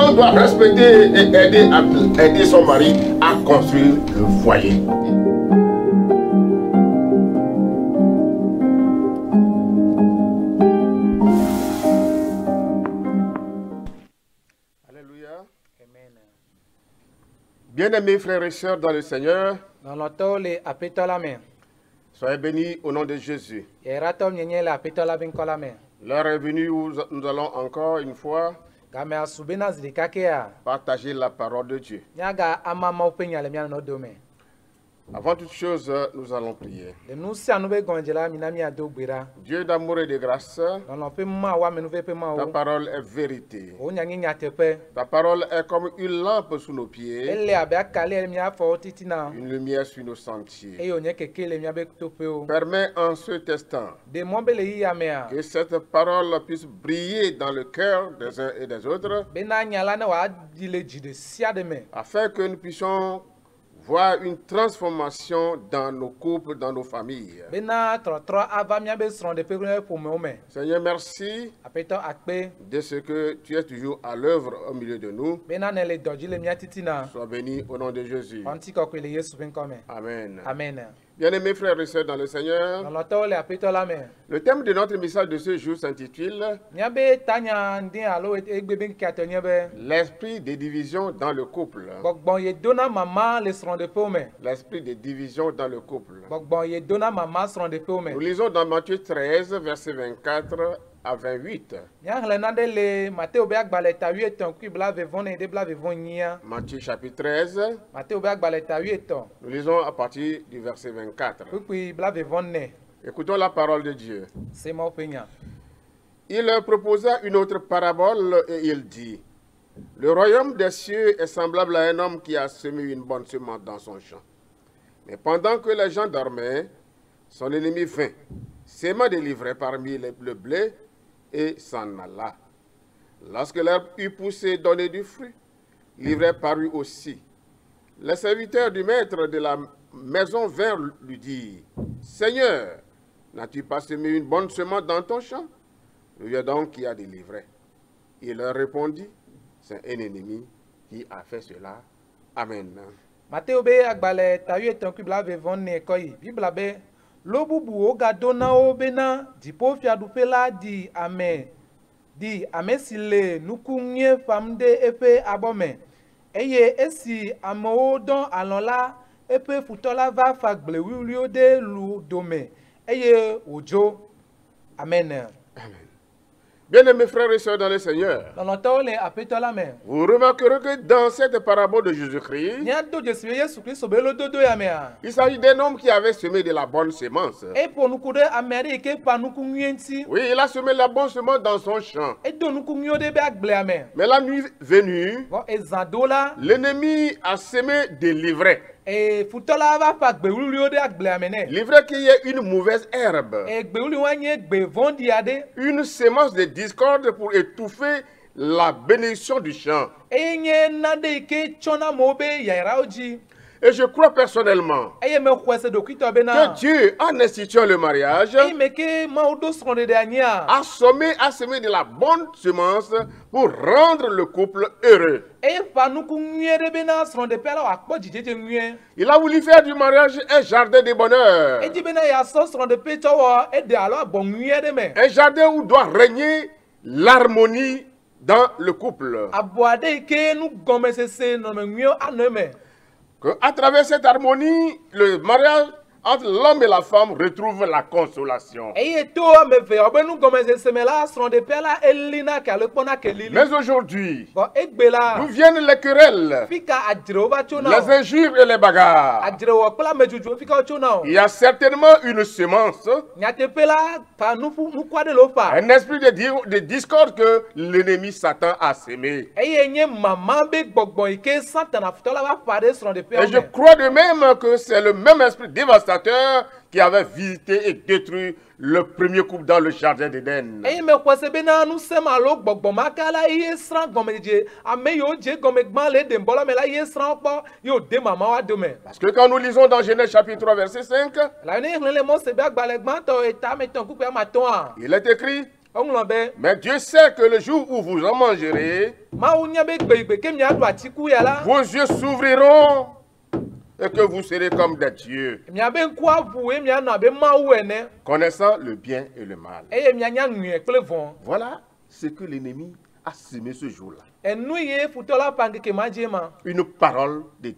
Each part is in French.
femme doit respecter et aider son mari à construire le foyer. Alléluia. Bien-aimés frères et sœurs dans le Seigneur, soyez bénis au nom de Jésus. L'heure est venue où nous allons encore une fois partager la parole de Dieu. Avant toute chose, nous allons prier. Dieu d'amour et de grâce, ta parole est vérité. Ta parole est comme une lampe sous nos pieds, une lumière sur nos sentiers. Permets en ce instant que cette parole puisse briller dans le cœur des uns et des autres, afin que nous puissions voir une transformation dans nos couples, dans nos familles. Seigneur, merci de ce que tu es toujours à l'œuvre au milieu de nous. Sois béni au nom de Jésus. Amen. Amen. Bien-aimés frères et sœurs dans le Seigneur, le thème de notre message de ce jour s'intitule l'esprit de division dans le couple. L'esprit de division dans le couple. Nous lisons dans Matthieu 13, verset 24 à 28. Matthieu chapitre 13. Nous lisons à partir du verset 24. Écoutons la parole de Dieu. Il leur proposa une autre parabole et il dit: le royaume des cieux est semblable à un homme qui a semé une bonne semence dans son champ. Mais pendant que les gens dormaient, son ennemi vint, sema des livrets parmi le blé, et s'en alla. Lorsque l'herbe eut poussé et donné du fruit, l'ivraie parut aussi. Les serviteurs du maître de la maison vinrent lui dire: Seigneur, n'as-tu pas semé une bonne semence dans ton champ? Lui donc qui a des livrets. Il leur répondit: c'est un ennemi qui a fait cela. Amen. Matteo be agbale tayu etonku blave vonne koyi bibla be lobubu oga dona obena dipo fiadupela di amesile nukunye famde epe abome eye esi amewo don alonla epe futola va fagble wiwlio de lu dome eye ojo. Amen. Amen. Bien-aimés frères et sœurs dans le Seigneur, vous remarquerez que dans cette parabole de Jésus-Christ, il s'agit d'un homme qui avait semé de la bonne semence. Oui, il a semé la bonne semence dans son champ. Mais la nuit venue, l'ennemi a semé des livrets. L'ivraie qui est une mauvaise herbe. Une semence de discorde pour étouffer la bénédiction du champ. Et je crois personnellement que Dieu, en instituant le mariage, a semé de la bonne semence pour rendre le couple heureux. Il a voulu faire du mariage un jardin de bonheur. Un jardin où doit régner l'harmonie dans le couple. À travers cette harmonie, le mariage entre l'homme et la femme retrouve la consolation. Mais aujourd'hui, nous viennent les querelles, les injures et les bagarres. Il y a certainement une semence, un esprit de discorde que l'ennemi Satan a sémé. Et je crois de même que c'est le même esprit dévastateur qui avait visité et détruit le premier couple dans le jardin d'Éden. Parce que quand nous lisons dans Genèse chapitre 3 verset 5, il est écrit: Onglɔ be. Mais Dieu sait que le jour où vous en mangerez, Mawu nya be gbe ke mia do atiku ya la. vos yeux s'ouvriront et que vous serez comme des dieux, Mia be nku avu e mia na be mawu ene. connaissant le bien et le mal. Eye mia nya nue kple vɔn. Voilà ce que l'ennemi a semé ce jour-là. Enu ye futola pange ke madie ma. Une parole de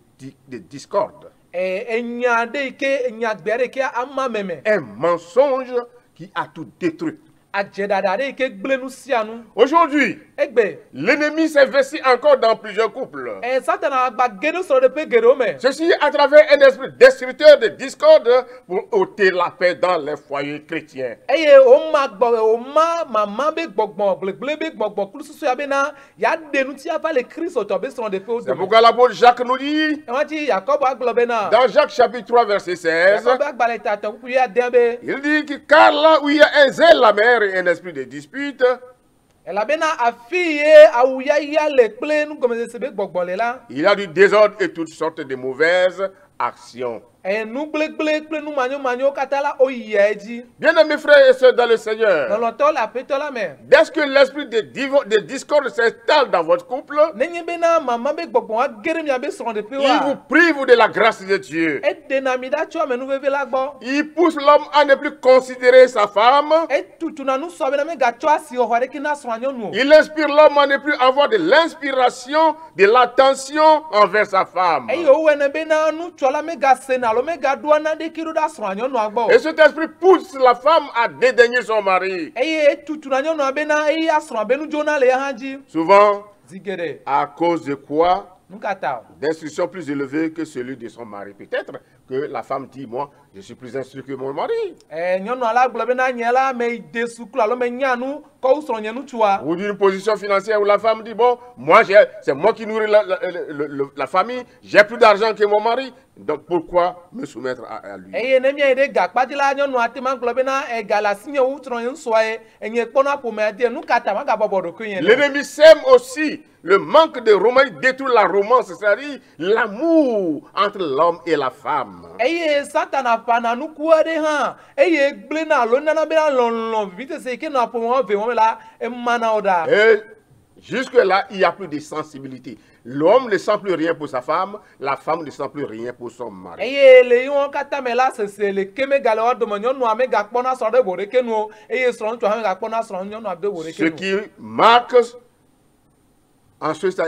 discorde. Enya de ke enya gbere ke ama meme. Un mensonge qui a tout détruit. Adjedada de ke gblenu sianu. Aujourd'hui, Egbe. l'ennemi s'est investi encore dans plusieurs couples. Satana agba gedo soro de pe gedo me. Ceci à travers un esprit destructeur de discorde pour ôter la paix dans les foyers chrétiens. Eye o ma gbo o ma mama be gbogbo gbegle be gbogbo klususu ya be na ya denu ti ava le Christ to be soro de pe o C'est do. pourquoi l'apôtre Jacques nous dit, E wati Jacob aglo be na. dans Jacques chapitre 3 verset 16, Jacob agba le tata ku ya de be. il dit que car là où il y a un zèle la mer et un esprit de dispute, Ela be na afiye awuya ya le kple nu gomeze se be gbogbo le la. il y a du désordre et toutes sortes de mauvaises actions. Nu gble kple nu manyo katala o yeji. Bien-aimés frères et sœurs dans le Seigneur, Noloto la petola me. dès que l'esprit de discorde s'installe dans votre couple, Nenye be na mama be gbogbo wa gere mi abe soro de pe il vous wa. prive de la grâce de Dieu. E de na mi da cho me nu veve la gbo. Il pousse l'homme à ne plus considérer sa femme. E tutu na nu so be na me ga cho asi o hore ki na so anyo nu. Il inspire l'homme à ne plus avoir de l'inspiration, de l'attention envers sa femme. E yo we ne be na nu cho la me ga se na lo me ga do na de ki do da so anyo nu agbo. Et cet esprit pousse la femme à dédaigner son mari. E tutu na nyo nu be na e ya so be nu jona le hanji. Souvent, Zigere. à cause de quoi? Nkata. D'instruction plus élevée que celui de son mari. Peut-être que la femme dit, moi, je suis plus instruit que mon mari. Nyono ala gbo be na nyela me de sukula lo me nyanu ko so nyanu tua. Ou d'une position financière où la femme dit, bon, c'est moi qui nourris la famille, j'ai plus d'argent que mon mari, donc pourquoi me soumettre à lui? Eye ne mi ede ga kpadila nyono atima gbo be na e gala sinye utro yin so e enye kpona po me de nkata ma ga bobodo ko yen. L'ennemi sème aussi le manque de romance, détruit la romance, c'est-à-dire l'amour entre l'homme et la femme. Eye satana pana nu kuade ha eye gble na lo na be na lon vite se ke na po mo ve mo la e mana oda. Et jusque-là, il n'y a plus de sensibilité. L'homme ne sent plus rien pour sa femme, la femme ne sent plus rien pour son mari. Eye le yon kata me la se le keme gale o do mo nyono ame ga kpona so de bore ke nu eye so ntu ha ga kpona so nyono abde bore ke Ce nu. qui marque en cet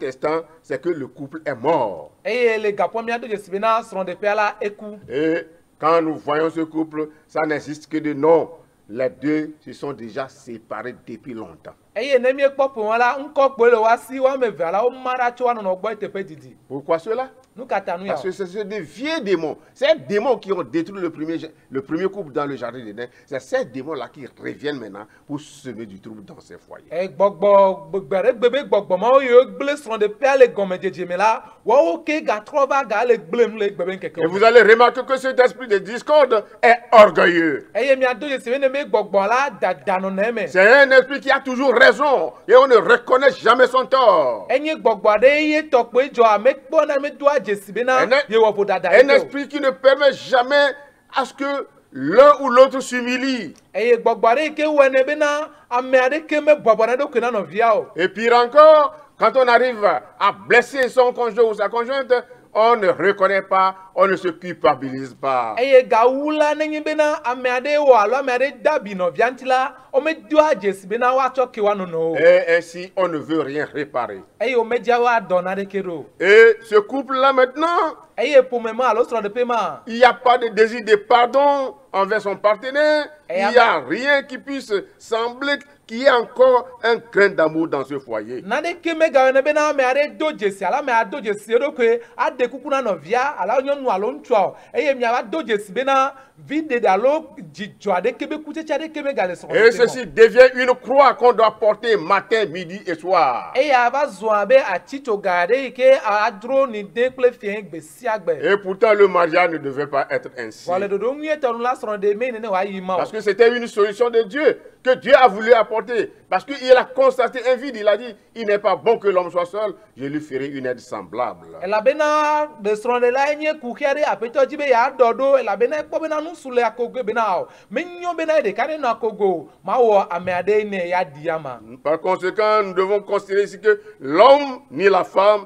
instant, c'est que le couple est mort. Eye le ga po mi ado je sibina so de pe ala eku. Et quand nous voyons ce couple, ça n'existe que de nom. Les deux se sont déjà séparés depuis longtemps. Eye ne mi ekpo po wala nko pe le wa si wa me vala o mara cho wa no gbo tepe didi. Pourquoi cela? Nu kata nu ya. Parce que c'est des vieux démons. Ces démons qui ont détruit le premier couple dans le jardin d'Éden, c'est ces démons-là qui reviennent maintenant pour semer du trouble dans ces foyers. E gbogbo gbere gbebe gbogbo ma yo gble so de pe le gome jeje me la wa o ke ga trova ga le gble nu le gbebe nkeke. Et vous allez remarquer que cet esprit de discorde est orgueilleux. Eye mi ado je sibe ne me gbogbo la dada no na me. C'est un esprit qui a toujours raison et on ne reconnaît jamais son tort. Enye gbogbo de ye to pe jo ame kpo na me do aje sibe na ye wo bo dada. Un esprit qui ne permet jamais à ce que l'un ou l'autre s'humilie. Eye gbogbo de ke we ne be na ame ade ke me bobo na do ke na no via o. Et pire encore, quand on arrive à blesser son conjoint ou sa conjointe, on ne reconnaît pas, on ne se culpabilise pas. Eye ga wula nenye be na ame ade wo alo ame ade dabi no via ntila o me do aje sibe na wa to ke wa no no. Et ainsi, on ne veut rien réparer. Eye o me ja wa do na de kero. Et ce couple-là maintenant, Eye pour me ma alo so de paiement. il n'y a pas de désir de pardon envers son partenaire. Il n'y a rien qui puisse sembler qu'il y ait encore un grain d'amour dans ce foyer. Na de ke me ga ne be na me ade do jesi ala me ado jesi do ke ade kuku na no via ala nyonu alo ntwa. Eye mi aba do jesi be na vide dalo jijo ade ke be kuche cha de ke me ga le so. Et ceci devient une croix qu'on doit porter matin, midi et soir. Eye aba zo abe atito ga de ke adro ni de ple fien gbe si agbe. Et pourtant, le mariage ne devait pas être ainsi. Wale do do nwie tonu la so de me ne wa yi ma. Parce que c'était une solution de Dieu que Dieu a voulu apporter. Parce qu'il a constaté un vide, il a dit, il n'est pas bon que l'homme soit seul, je lui ferai une aide semblable. Elabena de sronde la enye kukiare apeto jibe ya dodo elabena ekpo bena nusule akogo bena o menyo bena de kane na akogo mawo ameade ne ya diama. Par conséquent, nous devons considérer ici que l'homme ni la femme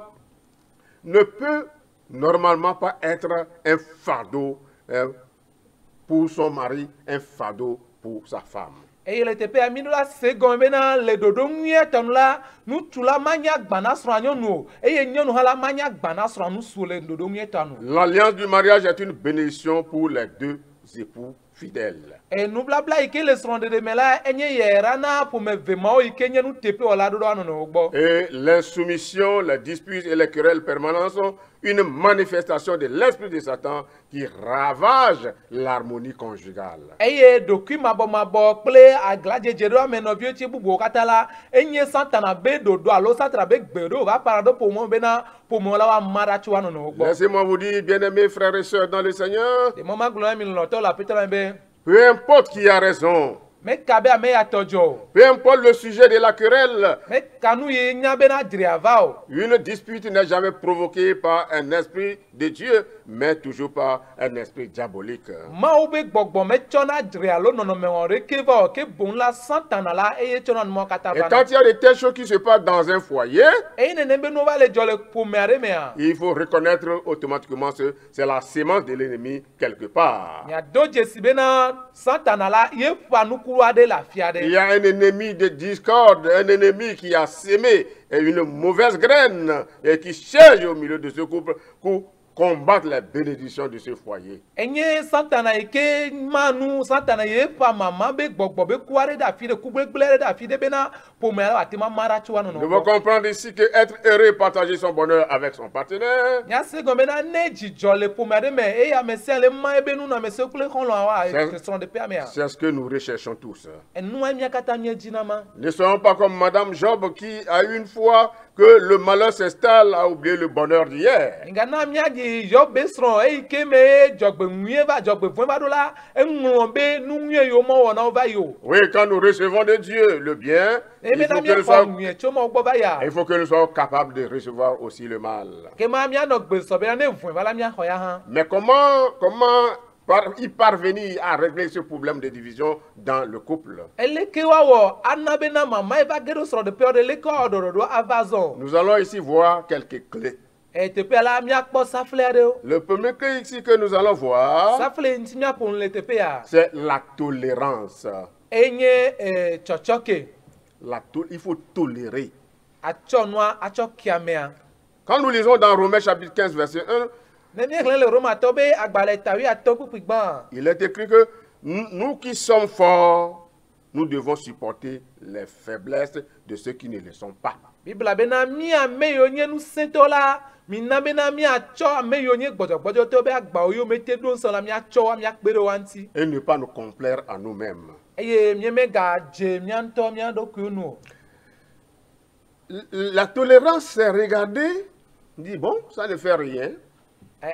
ne peut normalement pas être un fardeau pour son mari, un fardeau pour sa femme. Et il était payé à minula segon bena le dodo nguye tanula nu tula manya gbana sranyo nu et ye nyonu hala manya gbana sranu sule dodo nguye tanu. L'alliance du mariage est une bénédiction pour les deux époux fidèles. Et nous blabla ike le sronde de mela enye yerana pour me vemao ike nye nu tepe ola dodo anu no ogbo. Et l'insoumission, les disputes et les querelles permanentes sont une manifestation de l'esprit de Satan qui ravage l'harmonie conjugale. Eye dokui mabo ple agladje jedo amenovio ti bubu katala enye santana be dodo alo santana be gbedo va parado pour mo bena pour mo la wa mara tu anu no ogbo. Laissez-moi vous dire, bien-aimés frères et sœurs dans le Seigneur, De mama gloire mi loto la petala be peu importe qui a raison, me kabe ame ya tojo. peu importe le sujet de la querelle, Me kanu ye nya bena driavao. une dispute n'est jamais provoquée par un esprit de Dieu, mais toujours par un esprit diabolique. Ma obe gbogbo me chona drialo nono me ore ke va ke bon la santana la eye chona no Et katabana. quand il y a de telles choses qui se passent dans un foyer, Eye ne nembe no va le jole pour me mea. il faut reconnaître automatiquement que c'est la sémence de l'ennemi quelque part. Nya doje sibena santana la ye fanu kuwa de la fiade. Il y a un ennemi de discorde, un ennemi qui a sémé une mauvaise graine et qui cherche au milieu de ce couple pour combattre les bénédictions de ce foyer. Enye santana ike manu santana ye fa mama be gbogbo be kuare da fi de kubegble da fi de bena pour me atima mara chuwa no Nous devons comprendre ici que être heureux et partager son bonheur avec son partenaire, nya se go bena neji jole pour me me e ya me se le ma ebe nu na me se kule kon lo wa e son de pe mea. c'est ce que nous recherchons tous. Enu emia kata mie jinama. Ne soyons pas comme Madame Job qui a une fois que le malheur s'installe a oublié le bonheur d'hier. Ngana mia di job besron e ke me jogbe nwie va jogbe fun ba do la enwon be nu nwie yo mo wona over yo. Oui, quand nous recevons de Dieu le bien, E me il na faut que mia nous fo soyons nwie chomo gbo ba ya. il faut que nous soyons capables de recevoir aussi le mal. Ke ma mia no gbe so be na fun ba la mia ho ya han. Mais comment y parvenir à régler ce problème de division dans le couple? Eleke wawo anabe na mama eva gedo soro de peur de leke odorodo avazon. Nous allons ici voir quelques clés. E te pe la mia kpo safle de o. Le premier clé ici que nous allons voir, Safle nti mia pon le te pe ya. c'est la tolérance. Enye chochoke. Il faut tolérer. Acho noa acho kiamea. Quand nous lisons dans Romains chapitre 15 verset 1, Ne mi le Roma tobe agbale tawi atoku pigban. il est écrit que nous qui sommes forts, nous devons supporter les faiblesses de ceux qui ne le sont pas. Bibla bena mi ameyo nye nu sentola. Mina bena mi acho ameyo nye gbojo tobe agba oyo mete don so la mi acho wa mi akpere wanti. Et ne pas nous complaire à nous-mêmes. Eye mi me ga je mi anto mi adoku nu. La tolérance, c'est regarder, dit bon, ça ne fait rien.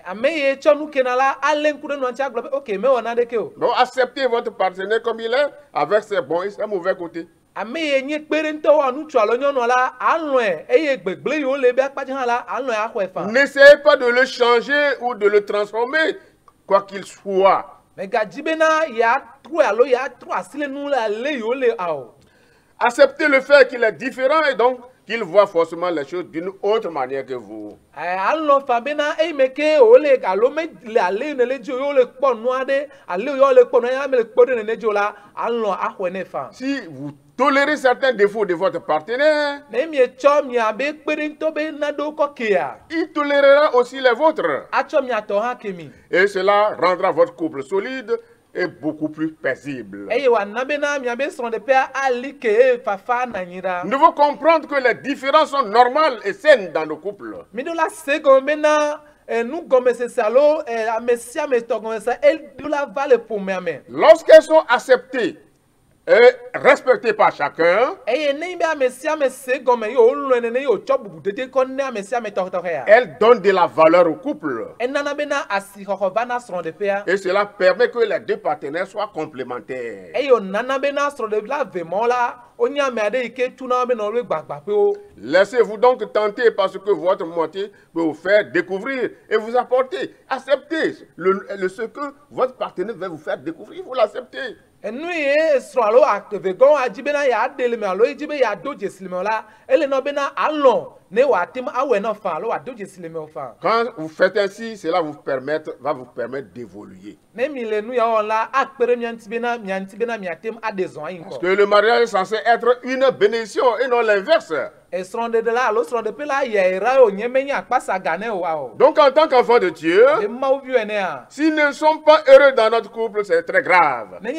Ameye chonu kenala alen kude no ancha globe okay me wona de ke o. Donc acceptez votre partenaire comme il est, avec ses bons et ses mauvais côtés. Ameye nye kpere nto wa nu twa lo nyono la anu eye gbegble yo le be apaje han la anu ahwe fa. N'essayez pas de le changer ou de le transformer, quoi qu'il soit. Me ga jibena ya tru alo ya tru asile nu la le yo le ao. Acceptez le fait qu'il est différent et donc qu'il voit forcément les choses d'une autre manière que vous. Alo fa bena e meke o le alo me le ale ne le jo yo le po nu ade ale yo le po no ya me le po de ne jo la alo ahwe ne fa. Si vous tolérez certains défauts de votre partenaire, Ne mi cho mi abe kpere nto be na do ko ke ya. il tolérera aussi les vôtres. Acho mi ato ha kemi. Et cela rendra votre couple solide et beaucoup plus paisible. Eye wa nabena mi abe son de pe ali ke fafa na nyira. Nous devons comprendre que les différences sont normales et saines dans nos couples. Mi do la sego bena nu gome se salo amesia me to gome sa el do la vale pour me ame. Lorsqu'elles sont acceptées, est respecté par chacun. Elle donne de la valeur au couple. Et cela permet que les deux partenaires soient complémentaires. Laissez-vous donc tenter parce que votre moitié peut vous faire découvrir et vous apporter. Acceptez ce que votre partenaire va vous faire découvrir, vous l'acceptez. Quand vous faites ainsi, cela va vous permettre d'évoluer. Parce que le mariage est censé être une bénédiction et non l'inverse. Donc en tant qu'enfant de Dieu, s'ils ne sont pas heureux dans notre couple, c'est très grave. Et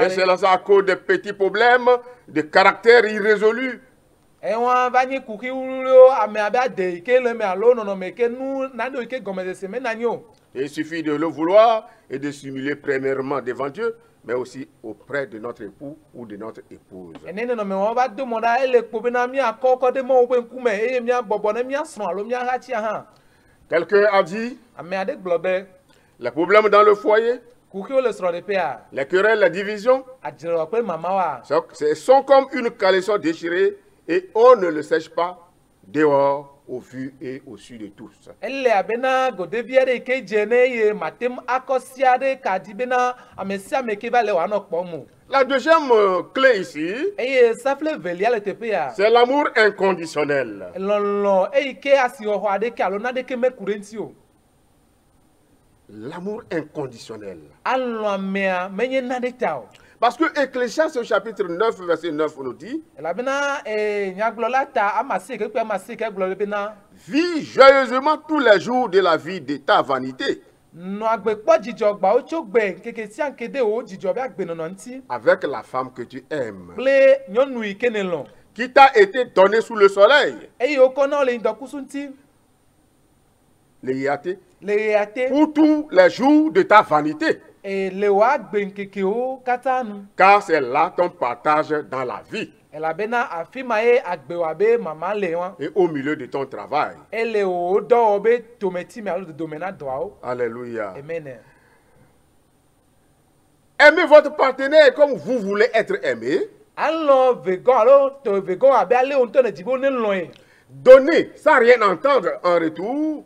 c'est là à cause de petits problèmes, de caractère irrésolu. Il suffit de le vouloir et de simuler premièrement devant Dieu, mais aussi auprès de notre époux ou de notre épouse. Quelqu'un a dit les problèmes dans le foyer, les querelles, les divisions, sont comme une caleçon déchirée et on ne le sèche pas dehors, au vu et au su de tous. La deuxième clé ici, c'est l'amour inconditionnel. L'amour inconditionnel. Parce que Ecclésiaste au chapitre 9, verset 9 nous dit: vis joyeusement tous les jours de la vie de ta vanité, avec la femme que tu aimes, qui t'a été donnée sous le soleil, pour tous les jours de ta vanité. Car c'est là ton partage dans la vie et au milieu de ton travail. Alléluia. Aimez votre partenaire comme vous voulez être aimé. Donner sans rien entendre en retour.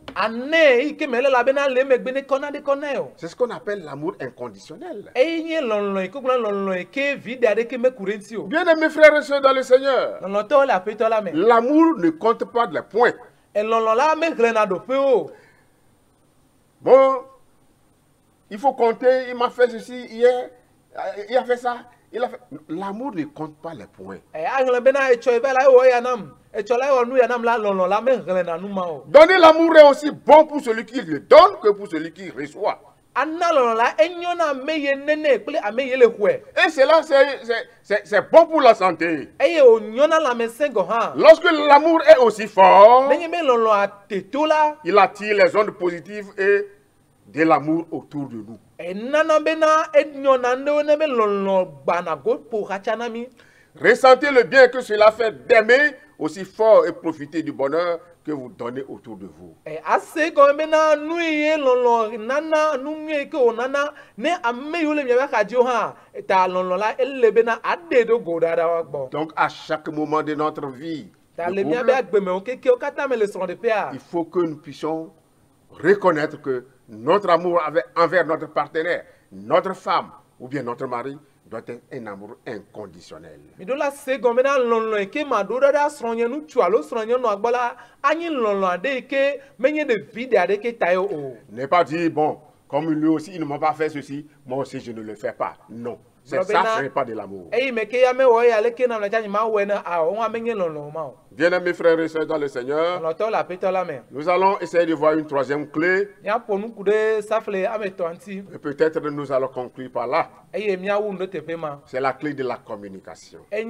C'est ce qu'on appelle l'amour inconditionnel. Bien-aimés frères et sœurs dans le Seigneur, l'amour ne compte pas les points. Bon, il faut compter, il m'a fait ceci hier, il a fait ça. L'amour ne compte pas les points. Donner l'amour est aussi bon pour celui qui le donne que pour celui qui reçoit. Et cela, c'est bon pour la santé. Lorsque l'amour est aussi fort, il attire les ondes positives et de l'amour autour de nous. Ressentez le bien que cela fait d'aimer aussi fort et profiter du bonheur que vous donnez autour de vous. Donc à chaque moment de notre vie, il faut que nous puissions reconnaître que notre amour envers notre partenaire, notre femme ou bien notre mari doit être un amour inconditionnel. N'est pas dit, bon, comme lui aussi, il ne m'a pas fait ceci, moi aussi je ne le fais pas. Non. Ça, ce n'est pas de l'amour. Bien-aimés frères et sœurs dans le Seigneur, nous allons essayer de voir une troisième clé. Et peut-être nous allons conclure par là. C'est la clé de la communication. La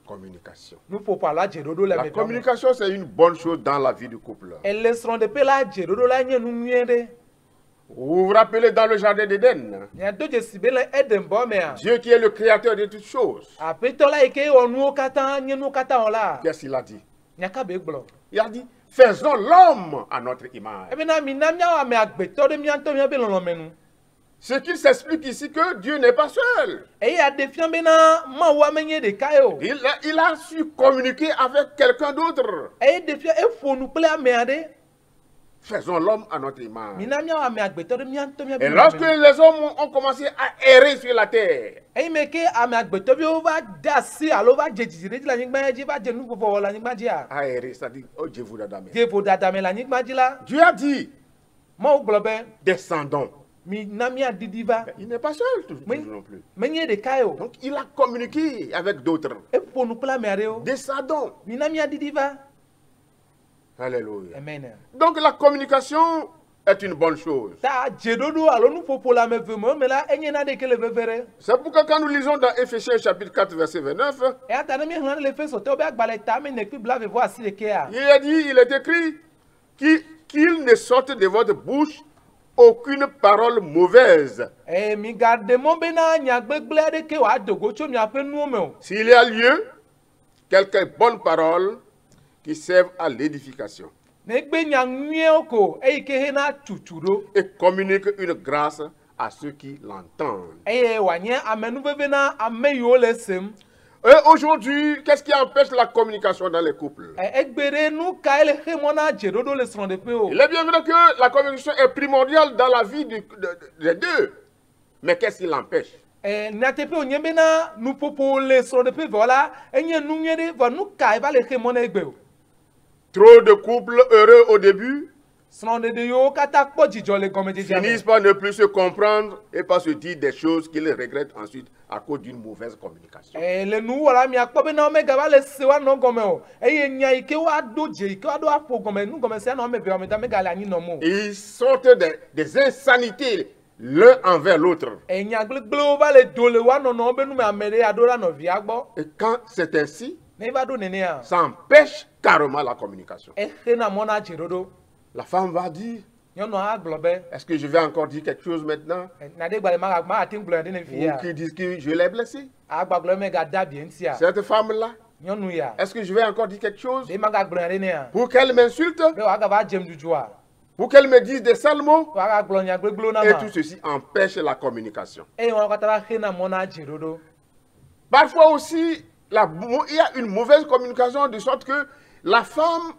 communication. La communication, c'est une bonne chose dans la vie du couple. Vous vous rappelez dans le jardin d'Éden, nya do dzesi be le Eden bɔ mea. Dieu qui est le créateur de toutes choses, Aƒetɔ la yi ke wɔ nuwo katã nye nuwo katã wɔ la. qu'est-ce qu'il a dit? Nya ka be gblɔ. Il a dit, faisons l'homme à notre image. Ebe na mi na miawo ame agbetɔ ɖe mia ŋutɔ miabe lɔlɔme nu. Ce qu'il s'explique ici que Dieu n'est pas seul. Eye aɖe fia be na Mawu amenye ɖeka ye o. Il a su communiquer avec quelqu'un d'autre. Eye ɖe fia eƒo nu kple ame aɖe. Faisons l'homme à notre image. Mi na miawo ame agbetɔ ɖe mia ŋutɔ miabe Et lorsque les hommes ont commencé à errer sur la terre, eyi me ke ame agbetɔviwo va de asi alo va dze dzidzi ɖe dzi le anyigba dzi va dze nu vovo wɔ le anyigba dzia. à errer, c'est-à-dire, oh Dieu vous dada. Dze vo dadame le anyigba dzi la. Dieu a dit, Mawu gblɔ be descendons. mi na miadidi va. Il n'est pas seul toujours non plus. Menye ɖeka ye o. Donc il a communiqué avec d'autres. Eƒo nu kple ame aɖewo. Descendons. Mi na miadidi va. Alléluia. Amen. Donc la communication est une bonne chose. Ta dzeɖoɖo alo nuƒoƒo le ame eve me la enye na ɖe ke le veve ɖe. C'est pourquoi quand nous lisons dans Éphésiens chapitre 4 verset 29, Eya ta ne miexlẽ le Efesotɔwo be agbalẽ ta me nekpi blaeve asi ɖekea. il a dit, il est écrit qu'il ne sorte de votre bouche aucune parole mauvaise. Migaɖe mɔ bena nyagbegble aɖeke wòadogo tso miaƒe nuwo me o. S'il y a lieu, quelques bonnes paroles qui servent à l'édification Negbe nya nyuiewo ko eyi ke hena tutu ɖo. et communiquent une grâce à ceux qui l'entendent. Eye wòanye amenuveve na ame yiwo le sem. Et aujourd'hui, qu'est-ce qui empêche la communication dans les couples? Egbe ɖe nu ka ele xe mɔ na dzeɖoɖo le srɔ̃ɖeƒe o. Il est bien vrai que la communication est primordiale dans la vie des deux. Mais qu'est-ce qui l'empêche? Nyateƒe wònye bena nuƒoƒo le srɔ̃ɖeƒe vɔ la enye nu nyuie ɖe vɔ nu ka eva le xe mɔ na egbe o. Trop de couples heureux au début Srɔ̃ɖeɖe yiwo katã kpɔ dzidzɔ le gɔmedzedzea me. finissent par ne plus se comprendre et par se dire des choses qu'ils regrettent ensuite à cause d'une mauvaise communication. Le nuwɔla miakpɔ bena womegava le se woanɔ gɔme o eye nya yi ke woaɖo dze yi ke woaɖo aƒo gɔme nugɔmesea nɔ wɔme eve wɔme da megale anyinɔm o. Ils sortent des insanités l'un envers l'autre. Nya gblẽgblẽwo va le do le woanɔnɔwo be nu me ame ɖe aɖo la nɔvia gbɔ. Et quand c'est ainsi, Ne va ɖo nenea. ça empêche carrément la communication. Exena mɔ na dzeɖoɖo. La femme va dire, Nyɔnua agblɔ be. est-ce que je vais encore dire quelque chose maintenant? Naɖe gbalẽ magate ŋu gblɔ ɖe ne Ou fia. qui disent que je l'ai blessé? Agbagblɔ megada bie ŋutia. Cette femme-là, Nyɔnu ya. est-ce que je vais encore dire quelque chose? Ɖe magagblɔ ɖe nea. Pour qu'elle m'insulte? Be wòagava dzem dzudzɔa. Pour qu'elle me dise des sales mots? Wòagagblɔ nya gbegblẽwo na Et ma. tout ceci empêche la communication. Eye wɔn katã va xena mɔ na dzeɖoɖo. Parfois aussi, il y a une mauvaise communication de sorte que la femme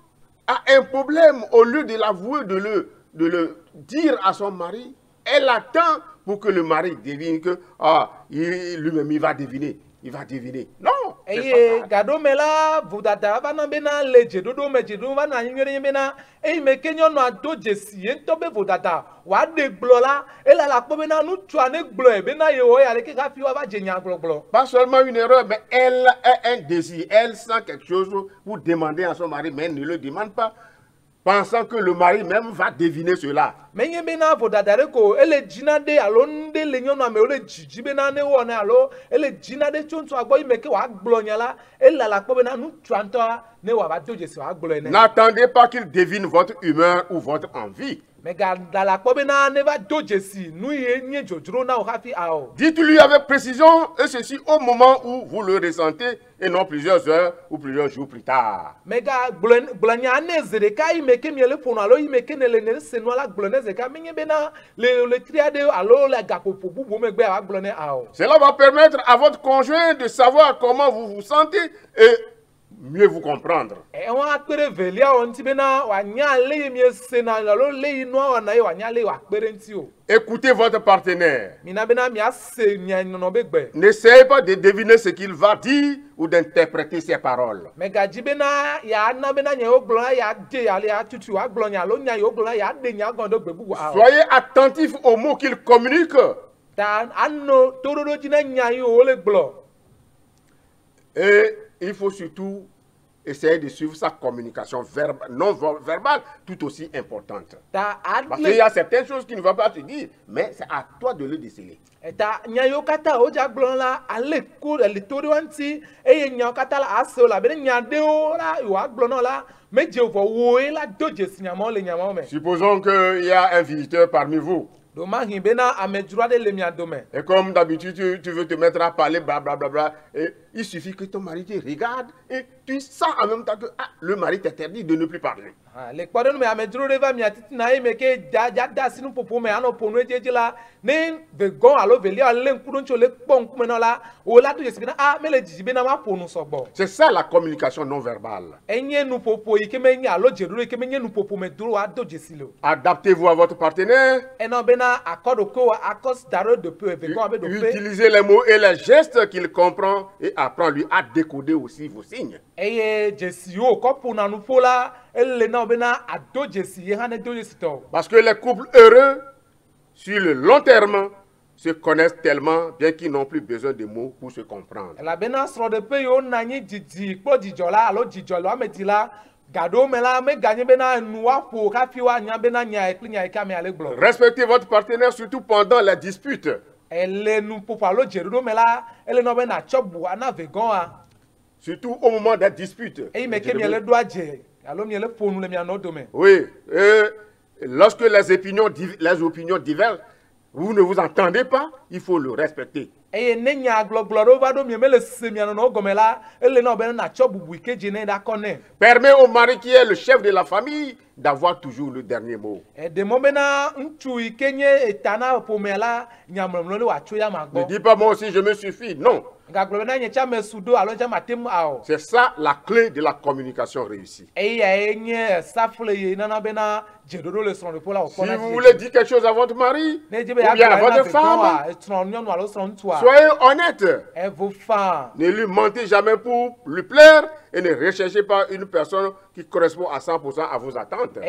a un problème. Au lieu de l'avouer, de le dire à son mari, elle attend pour que le mari devine que lui-même il va deviner. Il va deviner. Non! Eye gaɖo me la vodada va na bena le dzeɖoɖo me dzeɖoɖo va na anyi nyuie ɖe bena eyi me ke nyɔnua do dzesi ye ŋutɔ be vodada wòaɖe gblɔ la ele la kpɔ bena nutsua ne gblɔe bena yewo ya ɖeke hafi woava dze nya gblɔgblɔ. Pas seulement une erreur, mais elle a un désir. Elle sent quelque chose pour demander à son mari, mais elle ne le demande pas, pensant que le mari même va deviner cela. Menye bena vodada ɖe ko ele dzina ɖe alo nu ɖe le nyɔnua me wole dzidzi bena ne wɔ ne alo ele dzina ɖe tso ŋutsua gbɔ yi me ke wòagblɔ nya la ele la kpɔ bena nutsua ŋutɔa ne wòava do dzesi wòagblɔe ne. N'attendez pas qu'il devine votre humeur ou votre envie. Megada la kpɔ bena ne va do dzesi nu ye nye dzodzro na wò hafi awɔ. Dites-lui avec précision, et ceci au moment où vous le ressentez, et non plusieurs heures ou plusieurs jours plus tard. Mega gblɔ nya ne ze ɖeka yi me ke miele ƒona alo yi me ke ne le ne se nua la gblɔ ne ze ɖeka menye bena le tri aɖe alo le gaƒoƒo bubu megbe wòagblɔ ne awɔ. Cela va permettre à votre conjoint de savoir comment vous vous sentez et mieux vous comprendre. Wɔn akpe ɖe velia wɔ ŋuti bena wòanya le yi miesena alo le yi nua wɔna ye wòanya le yi wòakpe ɖe ŋuti o. Écoutez votre partenaire. Mina bena miase nyanɔnɔ be gbe. N'essayez pas de deviner ce qu'il va dire ou d'interpréter ses paroles. Megadzi bena yeana bena nya yewo gblɔ la yeade yeatutu wòagblɔ nya alo nya yewo gblɔ la yeaɖe nya gɔn ɖe gbe bubu awɔ. Soyez attentifs aux mots qu'il communique. Ta anɔ toɖoɖo dzi na nya yi wòle gblɔ. Et il faut surtout essayer de suivre sa communication non verbale, tout aussi importante. Parce qu'il y a certaines choses qui ne vont pas te dire, mais c'est à toi de le déceler. Ta nya yiwo katã wodza gblɔ la ale ko le to ɖe ŋuti eye nyawo katã la ase o labena nya ɖewo la wòagblɔ nɔ la medze vɔ woe la do dzesi nyamawo le nyamawo me. Supposons qu'il y a un visiteur parmi vous. Domahi bena amedzroa de le mia dome. Et comme d'habitude, tu veux te mettre à parler, blablabla. Et il suffit que ton mari te regarde et tu sens en même temps que le mari t'interdit de ne plus parler. Le kwadon me amedzro de va mia titina e me ke da sinu popo me ano ponu ejeje la ne vegon alo veli ale nkudon cho le pon kume no la o la to yesibina me le jijibe na ma ponu sogbo. C'est ça la communication non verbale. Enye nu popo ike me nya alo jeru ike me nye nu popo me duro a do jesilo. Adaptez-vous à votre partenaire. Eno bena accord ko akos daro de peu vegon abe de peu. Utilisez les mots et les gestes qu'il comprend et apprend lui à décoder aussi vos signes. Eye jesio ko pona nu fola elle na bena ado jesi hane do jesito. Parce que les couples heureux sur le long terme se connaissent tellement bien qu'ils n'ont plus besoin de mots pour se comprendre. La bena sro de pe yo nanyi jiji po jijola alo jijolo ametila gado mela me gagné bena nuwa po ka fiwa nya bena nya ekli nya eka me ale glo. Respectez votre partenaire surtout pendant les disputes. Elle nu po alo jerudo mela elle no bena chobu ana vegon a. Surtout au moment des disputes. E me ke mi ele do aje alo mi ele ponu le mi anodome. Oui, lorsque les opinions divergent, vous ne vous entendez pas, il faut le respecter. Eye nenya gloglo va do mi mele se mi anono gomela ele no bena na chobu buike jene da kone. Permet au mari qui est le chef de la famille d'avoir toujours le dernier mot. De momena nchu ikenye etana pomela nyamlomlo le wacho ya magbo. Ne dis pas moi aussi je me suffis, non. C'est ça la clé de la communication réussie. Si vous voulez dire quelque chose à votre mari ou bien à votre femme, soyez honnête. Ne lui mentez jamais pour lui plaire et ne recherchez pas une personne qui correspond à 100% à vos attentes.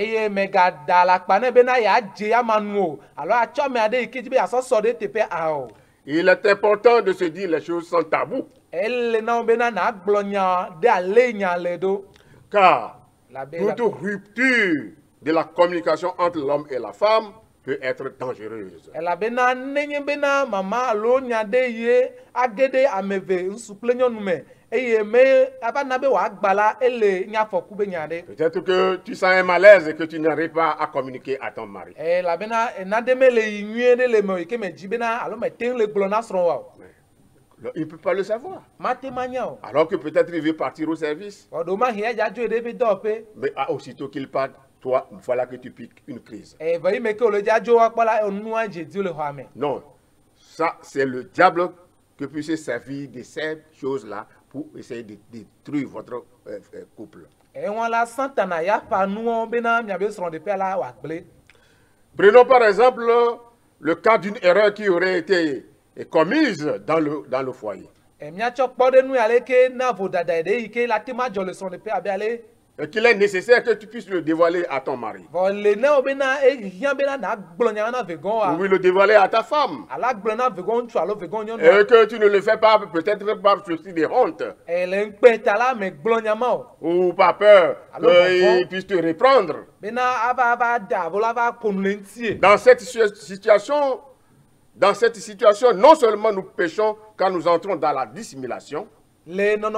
Il est important de se dire les choses sans tabou. Car toute rupture de la communication entre l'homme et la femme peut être dangereuse. Peut-être que tu sens un malaise et que tu n'arrives pas à communiquer à ton mari. Il ne peut pas le savoir. Alors que peut-être il veut partir au service. Mais aussitôt qu'il part, toi, voilà que tu piques une crise. Non, ça c'est le diable qui puisse se servir de ces choses-là pour essayer de détruire votre couple. Prenons par exemple le cas d'une erreur qui aurait été commise dans le foyer. Et qu'il est nécessaire que tu puisses le dévoiler à ton mari. Ou le dévoiler à ta femme. Et que tu ne le fais pas peut-être par souci de honte. Ou par peur qu'il puisse te reprendre. Dans cette situation, non seulement nous péchons quand nous entrons dans la dissimulation, mais de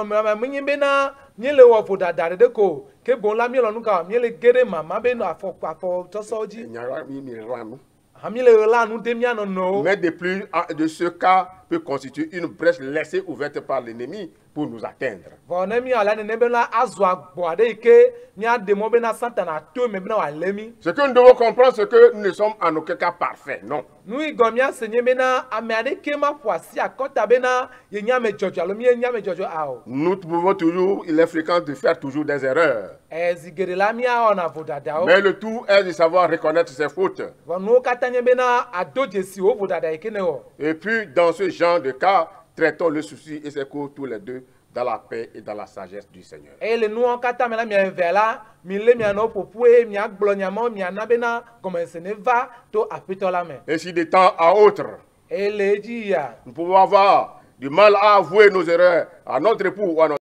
plus de ce cas peut constituer une brèche laissée ouverte par l'ennemi pour nous atteindre. Ce que nous devons comprendre, c'est que nous ne sommes en aucun cas parfaits, non. Nous pouvons toujours, il est fréquent de faire toujours des erreurs. Mais le tout est de savoir reconnaître ses fautes. Et puis, dans ce genre de cas, traitons le souci et ses causes tous les deux dans la paix et dans la sagesse du Seigneur. Et si de temps à autre, nous pouvons avoir du mal à avouer nos erreurs à notre époux ou à notre